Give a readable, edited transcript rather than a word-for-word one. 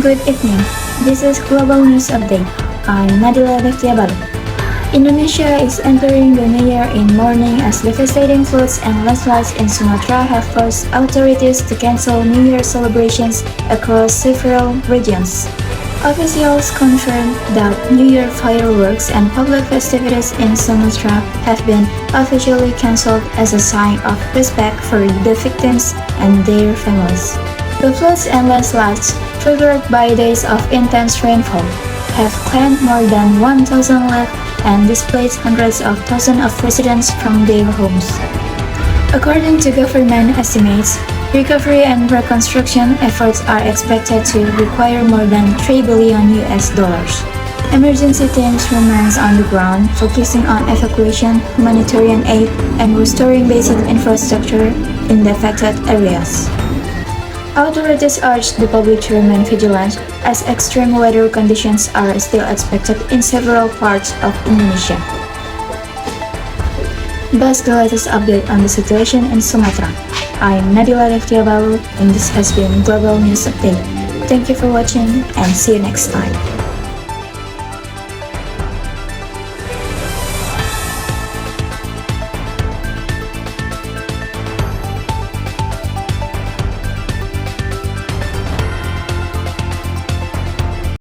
good evening. This is Global News Update. I'm Nadila Deftia Balu. Indonesia is entering the new year in mourning as devastating floods and landslides in Sumatra have forced authorities to cancel New Year celebrations across several regions. Officials confirmed that New Year fireworks and public festivities in Sumatra have been officially cancelled as a sign of respect for the victims and their families. The floods and landslides, triggered by days of intense rainfall, have claimed more than 1,000 lives and displaced hundreds of thousands of residents from their homes. According to government estimates, recovery and reconstruction efforts are expected to require more than $3 billion. Emergency teams remain on the ground, focusing on evacuation, humanitarian aid, and restoring basic infrastructure in the affected areas. Authorities urge the public to remain vigilant as extreme weather conditions are still expected in several parts of Indonesia. That's the latest update on the situation in Sumatra. I'm Nadila Deftia Balu, and this has been Global News Update. Thank you for watching and see you next time.